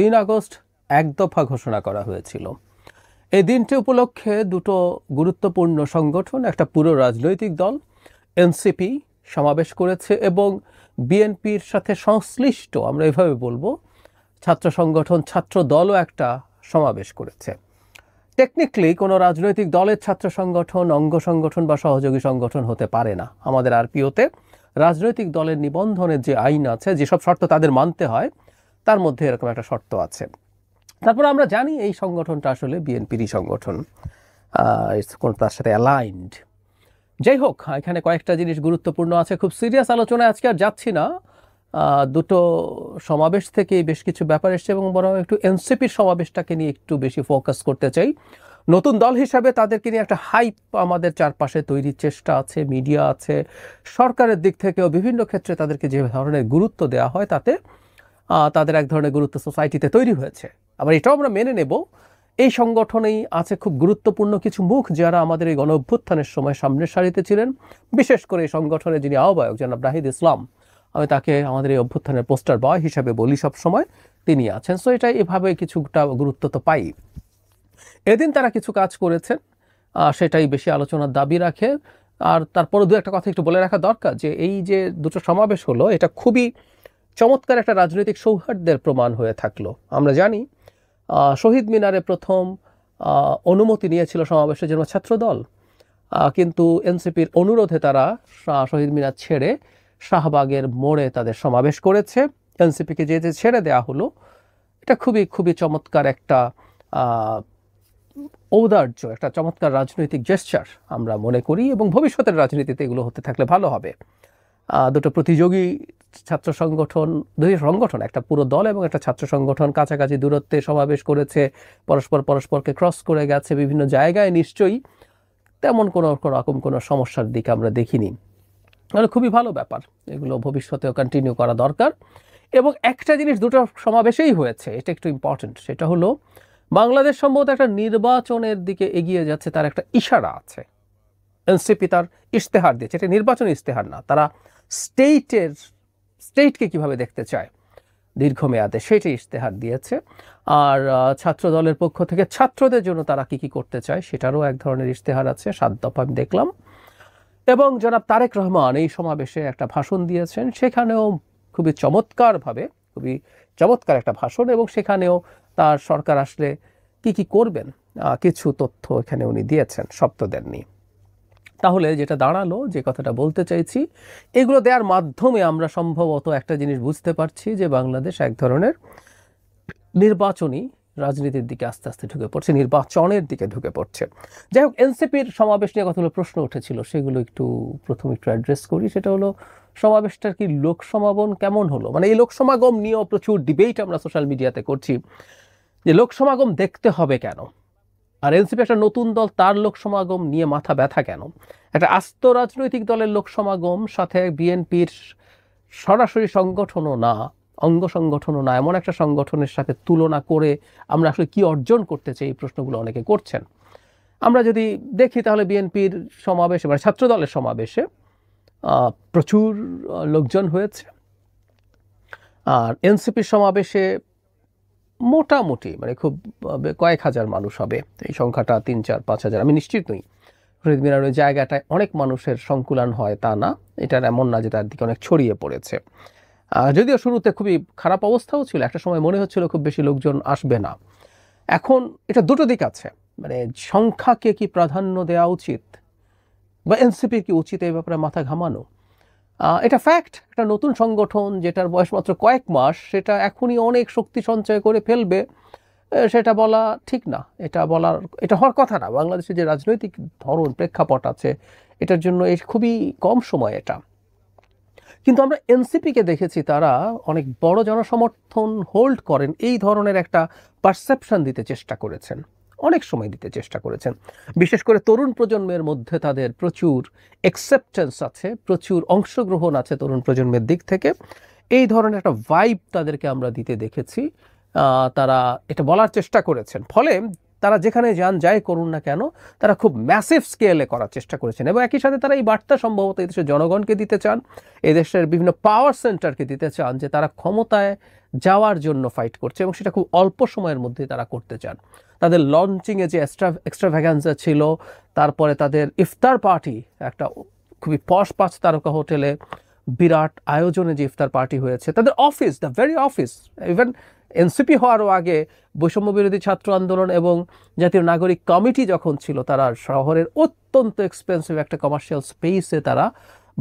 3 August এক দফা ঘোষণা করা হয়েছিল। এই দিনটি উপলক্ষে দুটো গুরুত্বপূর্ণ সংগঠন, একটা পুরো রাজনৈতিক দল এনসিপি সমাবেশ করেছে এবং বিএনপির সাথে সংশ্লিষ্ট, আমরা এভাবে বলবো, ছাত্র সংগঠন ছাত্র দলও একটা সমাবেশ করেছে। টেকনিক্যালি কোনো রাজনৈতিক দলের ছাত্র সংগঠন অঙ্গ সংগঠন বা সহযোগী সংগঠন হতে পারে না। আমাদের আরপিওতে রাজনৈতিক দলের নিবন্ধনের যে আইন আছে, যেসব শর্ত তাদের মানতে হয়, তার মধ্যে এরকম একটা শর্ত আছে। তারপর আমরা জানি এই সংগঠনটা আসলে বিএনপিরই সংগঠন, তার সাথে অ্যালাইন্ড। যাই হোক, এখানে কয়েকটা জিনিস গুরুত্বপূর্ণ আছে। খুব সিরিয়াস আলোচনায় আজকে আর যাচ্ছি না। দুটো সমাবেশ থেকে বেশ কিছু ব্যাপার এসছে এবং বরং একটু এনসিপির সমাবেশটাকে নিয়ে একটু বেশি ফোকাস করতে চাই। নতুন দল হিসাবে তাদেরকে নিয়ে একটা হাইপ আমাদের চারপাশে তৈরির চেষ্টা আছে, মিডিয়া আছে, সরকারের দিক থেকেও বিভিন্ন ক্ষেত্রে তাদেরকে যে ধরনের গুরুত্ব দেওয়া হয় তাতে তাদের এক ধরনের গুরুত্ব সোসাইটিতে তৈরি হয়েছে। আবার এটাও আমরা মেনে নেব, এই সংগঠনেই আছে খুব গুরুত্বপূর্ণ কিছু মুখ যারা আমাদের এই গণ অভ্যুত্থানের সময় সামনের সারিতে ছিলেন। বিশেষ করে এই সংগঠনের যিনি আহ্বায়ক জনাব নাহিদ ইসলাম, আমি তাকে আমাদের এই অভ্যুত্থানের পোস্টার বয় হিসাবে বলি সব সময়, তিনি আছেন। সো এটা এভাবে কিছুটা গুরুত্ব তো পাই। এদিন তারা কিছু কাজ করেছেন, সেটাই বেশি আলোচনার দাবি রাখে। আর তারপরে দু একটা কথা একটু বলে রাখা দরকার যে এই যে দুটো সমাবেশ হলো, এটা খুবই চমৎকার একটা রাজনৈতিক সৌহার্দ্যের প্রমাণ হয়ে থাকলো। আমরা জানি শহীদ মিনারে প্রথম অনুমতি নিয়েছিল সমাবেশের জন্য ছাত্রদল, কিন্তু এনসিপির অনুরোধে তারা শহীদ মিনার ছেড়ে শাহবাগের মোড়ে তাদের সমাবেশ করেছে। এনসিপিকে যে ছেড়ে দেওয়া হলো, এটা খুবই খুবই চমৎকার একটা ঔদার্য, একটা চমৎকার রাজনৈতিক জেস্চার আমরা মনে করি, এবং ভবিষ্যতের রাজনীতিতে এগুলো হতে থাকলে ভালো হবে। দুটো প্রতিযোগী ছাত্র সংগঠন, দুই সংগঠন, একটা পুরো দল এবং একটা ছাত্র সংগঠন কাছাকাছি দূরত্বে সমাবেশ করেছে, পরস্পরকে ক্রস করে গেছে বিভিন্ন জায়গায়। নিশ্চয়ই তেমন কোনো সমস্যার দিক আমরা দেখিনি। মানে খুবই ভালো ব্যাপার, এগুলো ভবিষ্যতেও কন্টিনিউ করা দরকার। এবং একটা জিনিস দুটো সমাবেশেই হয়েছে, এটা একটু ইম্পর্টেন্ট, সেটা হলো বাংলাদেশ সম্ভবত একটা নির্বাচনের দিকে এগিয়ে যাচ্ছে, তার একটা ইশারা আছে। এনসিপি তার ইশতেহার দিয়েছে, এটা নির্বাচনী ইশতেহার না, তারা স্টেটকে কিভাবে দেখতে চায় দীর্ঘমেয়াদে সেটাই ইশতেহার দিয়েছে। আর ছাত্র দলের পক্ষ থেকে ছাত্রদের জন্য তারা কি করতে চায় সেটারও এক ধরনের ইশতেহার আছে, 7 দফা আমি দেখলাম। এবং জনাব তারেক রহমান এই সমাবেশে একটা ভাষণ দিয়েছেন, সেখানেও খুবই চমৎকার একটা ভাষণ, এবং সেখানেও তার সরকার আসলে কি করবেন কিছু তথ্য এখানে উনি দিয়েছেন, সব তো দেননি। তাহলে যেটা দাঁড়ালো, যে কথাটা বলতে চাইছি, এগুলো দেওয়ার মাধ্যমে আমরা সম্ভবত একটা জিনিস বুঝতে পারছি যে বাংলাদেশ এক ধরনের নির্বাচনী রাজনীতির দিকে আস্তে আস্তে ঢুকে পড়ছে, নির্বাচনের দিকে ঢুকে পড়ছে। যাই হোক, এনসিপির সমাবেশ নিয়ে কতগুলো প্রশ্ন উঠেছিল, সেগুলো প্রথমে একটু অ্যাড্রেস করি। সেটা হলো, সমাবেশটার কি লোক সমাগম কেমন হলো? মানে এই লোক সমাগম নিয়েও প্রচুর ডিবেট আমরা সোশ্যাল মিডিয়াতে করছি, যে লোক সমাগম দেখতে হবে কেন, আর এনসিপি একটা নতুন দল, তার লোক সমাগম নিয়ে মাথা ব্যথা কেন? একটা আস্ত রাজনৈতিক দলের লোক সমাগম, সাথে বিএনপির সরাসরি সংগঠনও না, অঙ্গ সংগঠনও না, এমন একটা সংগঠনের সাথে তুলনা করে আমরা আসলে কি অর্জন করতে চাই, এই প্রশ্নগুলো অনেকে করছেন। আমরা যদি দেখি তাহলে বিএনপির সমাবেশে, মানে ছাত্র দলের সমাবেশে প্রচুর লোকজন হয়েছে, আর এনসিপির সমাবেশে মোটামুটি মানে খুব কয়েক হাজার মানুষ হবে, এই সংখ্যাটা 3, 4, 5 হাজার আমি নিশ্চিত নই। শহীদ মিনার ওই জায়গাটায় অনেক মানুষের সংকুলান হয় তা না, এটার এমন না যে তার দিকে অনেক ছড়িয়ে পড়েছে। যদিও শুরুতে খুবই খারাপ অবস্থাও ছিল, একটা সময় মনে হচ্ছিল খুব বেশি লোকজন আসবে না। এখন এটা দুটো দিক আছে, মানে সংখ্যাকে কি প্রাধান্য দেওয়া উচিত, বা এনসিপির কি উচিত এই ব্যাপারে মাথা ঘামানো? এটা ফ্যাক্ট, একটা নতুন সংগঠন যেটার বয়স মাত্র কয়েক মাস, সেটা এখনই অনেক শক্তি সঞ্চয় করে ফেলবে, সেটা বলা ঠিক না, এটা হওয়ার কথা না। বাংলাদেশের যে রাজনৈতিক ধরন, প্রেক্ষাপট আছে, এটার জন্য খুবই কম সময় এটা। কিন্তু আমরা এনসিপিকে দেখেছি তারা অনেক বড় জনসমর্থন হোল্ড করেন, এই ধরনের একটা পারসেপশন দিতে চেষ্টা করেছেন, অনেক সময় দিতে চেষ্টা করেছেন। বিশেষ করে তরুণ প্রজন্মের মধ্যে তাদের প্রচুর অ্যাকসেপ্টেন্স আছে, প্রচুর অংশগ্রহণ আছে তরুণ প্রজন্মের দিক থেকে। এই ধরনের একটা ভাইব তাদেরকে আমরা দিতে দেখেছি, তারা এটা বলার চেষ্টা করেছেন। ফলে তারা যেখানে যান যাই করুন না কেন তারা খুব ম্যাসিভ স্কেলে করার চেষ্টা করেছেন এবং একই সাথে তারা এই বার্তা সম্ভবত এই দেশের জনগণকে দিতে চান, এই দেশের বিভিন্ন পাওয়ার সেন্টারকে দিতে চান যে তারা ক্ষমতায় যাওয়ার জন্য ফাইট করছে এবং সেটা খুব অল্প সময়ের মধ্যে তারা করতে চান। তাদের লঞ্চিংয়ে যে এক্সট্রাভ্যাগান্সা ছিল, তারপরে তাদের ইফতার পার্টি, একটা খুবই পশ 5 তারকা হোটেলে বিরাট আয়োজনে যে ইফতার পার্টি হয়েছে, তাদের office, the very office, even NCP হওয়ারও আগে বৈষম্য বিরোধী ছাত্র আন্দোলন এবং জাতীয় নাগরিক কমিটি যখন ছিল, তারা শহরের অত্যন্ত এক্সপেন্সিভ একটা কমার্শিয়াল স্পেসে তারা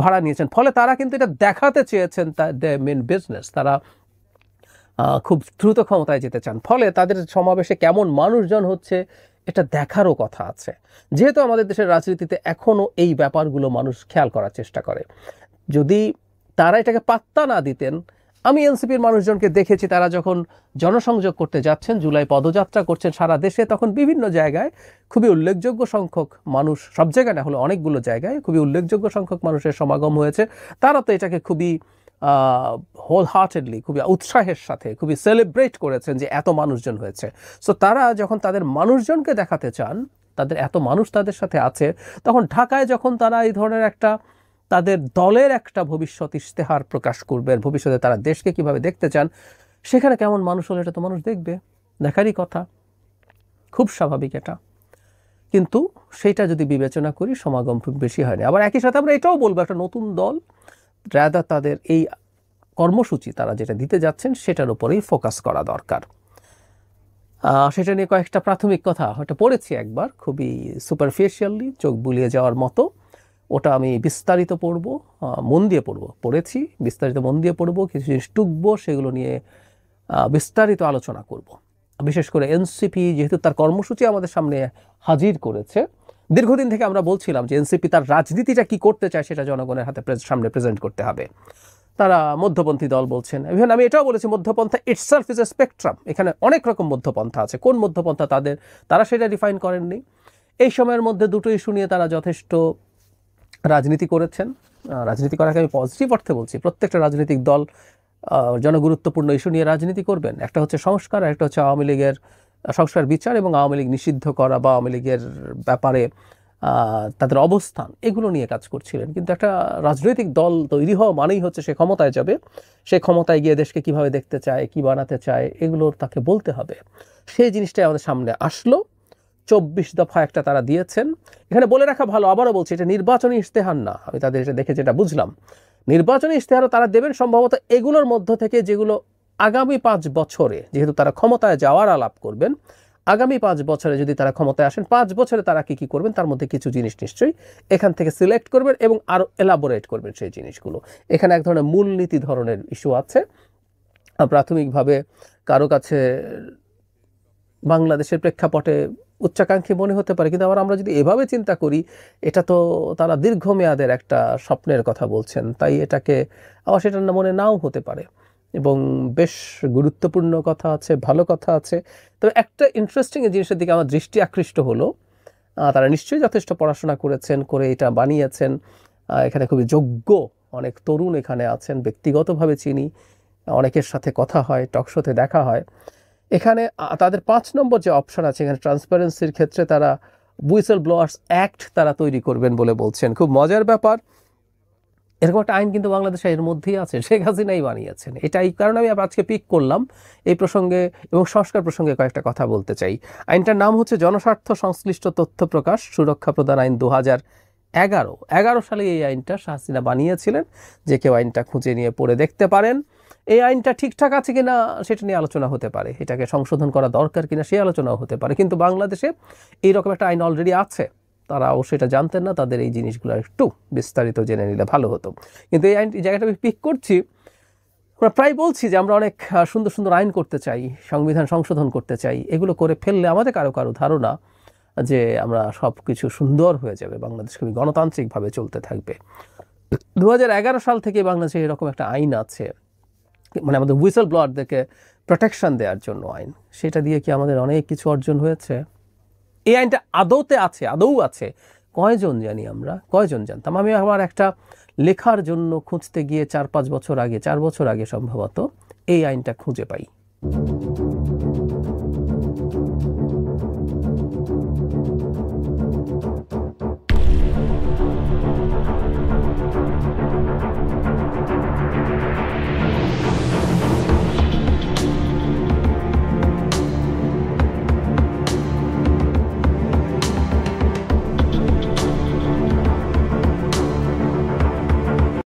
ভাড়া নিয়েছেন। ফলে তারা কিন্তু এটা দেখাতে চেয়েছেন দ্য মেন বিজনেস, তারা খুব দ্রুত ক্ষমতায় যেতে চান। ফলে তাদের সমাবেশে কেমন মানুষজন হচ্ছে এটা দেখারও কথা আছে। যেহেতু আমাদের দেশের রাজনীতিতে এখনও এই ব্যাপারগুলো মানুষ খেয়াল করার চেষ্টা করে, যদি তারা এটাকে পাত্তা না দিতেন, আমি এনসিপির মানুষজনকে দেখেছি তারা যখন জনসংযোগ করতে যাচ্ছেন, জুলাই পদযাত্রা করছেন সারা দেশে, তখন বিভিন্ন জায়গায় খুবই উল্লেখযোগ্য সংখ্যক মানুষ, সব জায়গায় না হলে অনেকগুলো জায়গায় খুবই উল্লেখযোগ্য সংখ্যক মানুষের সমাগম হয়েছে। তারা তো এটাকে খুবই হোল হার্টেডলি, খুবই উৎসাহের সাথে খুবই সেলিব্রেট করেছেন যে এত মানুষজন হয়েছে। সো তারা যখন তাদের মানুষজনকে দেখাতে চান তাদের এত মানুষ তাদের সাথে আছে, তখন ঢাকায় যখন তারা এই ধরনের একটা তাদের দলের একটা ভবিষ্যৎ ইশতেহার প্রকাশ করবেন, ভবিষ্যতে তারা দেশকে কিভাবে দেখতে চান, সেখানে কেমন মানুষ হলে এটা তো মানুষ দেখবে, দেখারই কথা, খুব স্বাভাবিক এটা। কিন্তু সেইটা যদি বিবেচনা করি সমাগম খুব বেশি হয়নি। আবার একই সাথে আমরা এটাও বলবো একটা নতুন দল রাদার তাদের এই কর্মসূচি তারা যেটা দিতে যাচ্ছেন সেটার উপরেই ফোকাস করা দরকার। সেটা নিয়ে কয়েকটা প্রাথমিক কথা হয়তো পড়েছি একবার, খুবই সুপারফিশিয়ালি, চোখ বুলিয়ে যাওয়ার মতো। ওটা আমি বিস্তারিত পড়ব, মন দিয়ে পড়েছি, বিস্তারিত মন দিয়ে পড়বো, কিছু জিনিস টুকবো, সেগুলো নিয়ে বিস্তারিত আলোচনা করব। বিশেষ করে এনসিপি যেহেতু তার কর্মসূচি আমাদের সামনে হাজির করেছে, দীর্ঘদিন থেকে আমরা বলছিলাম যে এনসিপি তার রাজনীতিটা কি করতে চায় সেটা জনগণের হাতে সামনে প্রেজেন্ট করতে হবে। তারা মধ্যপন্থী দল বলছেন, ইভেন আমি এটাও বলেছি মধ্যপন্থা ইটসেলফ ইজ এ স্পেকট্রাম, এখানে অনেক রকম মধ্যপন্থা আছে। কোন মধ্যপন্থা তারা সেটা ডিফাইন করেননি। এই সময়ের মধ্যে দুটো ইস্যু নিয়ে তারা যথেষ্ট রাজনীতি করেছেন। রাজনীতি করাকে আমি পজিটিভ অর্থে বলছি, প্রত্যেকটা রাজনৈতিক দল জনগুরুত্বপূর্ণ ইস্যু নিয়ে রাজনীতি করবেন। একটা হচ্ছে সংস্কার, একটা হচ্ছে আওয়ামী লীগের সংস্কার বিচার এবং আওয়ামী লীগ নিষিদ্ধ করা বা আওয়ামী লীগের ব্যাপারে তাদের অবস্থান, এগুলো নিয়ে কাজ করছিলেন। কিন্তু একটা রাজনৈতিক দল তৈরি হওয়া মানেই হচ্ছে সে ক্ষমতায় যাবে, সে ক্ষমতায় গিয়ে দেশকে কিভাবে দেখতে চায়, কি বানাতে চায়, এগুলো তাকে বলতে হবে। সেই জিনিসটাই আমাদের সামনে আসলো। 24 দফা একটা তারা দিয়েছেন। এখানে বলে রাখা ভালো, আবারও বলছি, এটা নির্বাচনী ইশতেহার না। আমি তাদের এটা দেখে যেটা বুঝলাম, নির্বাচনী ইশতেহারও তারা দেবেন সম্ভবত এগুলোর মধ্য থেকে যেগুলো আগামী 5 বছরে, যেহেতু তারা ক্ষমতায় যাওয়ার আলাপ করবেন, আগামী 5 বছরে যদি তারা ক্ষমতায় আসেন, 5 বছরে তারা কি করবেন তার মধ্যে কিছু জিনিস নিশ্চয়ই এখান থেকে সিলেক্ট করবেন এবং আরও এলাবোরেট করবেন সেই জিনিসগুলো। এখানে এক ধরনের মূলনীতি ধরনের ইস্যু আছে। প্রাথমিকভাবে কারো কাছে বাংলাদেশের প্রেক্ষাপটে উচ্চাকাঙ্ক্ষী মনে হতে পারে, কিন্তু আবার আমরা যদি এভাবে চিন্তা করি, এটা তো তারা দীর্ঘমেয়াদের একটা স্বপ্নের কথা বলছেন, তাই এটাকে আবার সেটা মনে নাও হতে পারে এবং বেশ গুরুত্বপূর্ণ কথা আছে, ভালো কথা আছে। তবে একটা ইন্টারেস্টিং জিনিসের দিকে আমার দৃষ্টি আকৃষ্ট হলো, তারা নিশ্চয়ই যথেষ্ট পড়াশোনা করেছেন, করে এটা বানিয়েছেন। এখানে খুবই যোগ্য অনেক তরুণ এখানে আছেন, ব্যক্তিগতভাবে চিনি, অনেকের সাথে কথা হয়, টকশোতে দেখা হয়। এখানে তাদের 5 নম্বর যে অপশন আছে, এখানে ট্রান্সপারেন্সির ক্ষেত্রে তারা হুইসেল ব্লোয়ার্স অ্যাক্ট তারা তৈরি করবেন বলে বলছেন। খুব মজার ব্যাপার, এরকম একটা আইন কিন্তু বাংলাদেশে এর মধ্যেই আছে, শেখ হাসিনাই বানিয়েছেন। এটাই কারণ আমি আজকে পিক করলাম এই প্রসঙ্গে এবং সংস্কার প্রসঙ্গে কয়েকটা কথা বলতে চাই। আইনটার নাম হচ্ছে জনস্বার্থ সংশ্লিষ্ট তথ্য প্রকাশ সুরক্ষা প্রদান আইন 2011 সালে এই আইনটা শেখ হাসিনা বানিয়েছিলেন। যে কেউ আইনটা খুঁজে নিয়ে পড়ে দেখতে পারেন। এই আইনটা ঠিকঠাক আছে কিনা সেটা নিয়ে আলোচনা হতে পারে, এটাকে সংশোধন করা দরকার কিনা সেই আলোচনাও হতে পারে। কিন্তু বাংলাদেশে এইরকম একটা আইন অলরেডি আছে, তারা অবশ্যই এটা জানতেন না, তাদের এই জিনিসগুলো একটু বিস্তারিত জেনে নিলে ভালো হতো। কিন্তু এই আইন, এই জায়গাটা আমি পিক করছি, আমরা প্রায় বলছি যে আমরা অনেক সুন্দর সুন্দর আইন করতে চাই, সংবিধান সংশোধন করতে চাই, এগুলো করে ফেললে আমাদের কারো ধারণা যে আমরা সব কিছু সুন্দর হয়ে যাবে, বাংলাদেশ খুবই গণতান্ত্রিকভাবে চলতে থাকবে। 2011 সাল থেকে বাংলাদেশে এরকম একটা আইন আছে, মানে আমাদের হুইসেল ব্লোয়ারদেরকে প্রোটেকশন দেওয়ার জন্য আইন। সেটা দিয়ে কি আমাদের অনেক কিছু অর্জন হয়েছে? এই আইনটা আদৌ আছে, কয়জন জানি আমরা, কয়জন জানতাম? আমি আমার একটা লেখার জন্য খুঁজতে গিয়ে 4 বছর আগে সম্ভবত এই আইনটা খুঁজে পাই।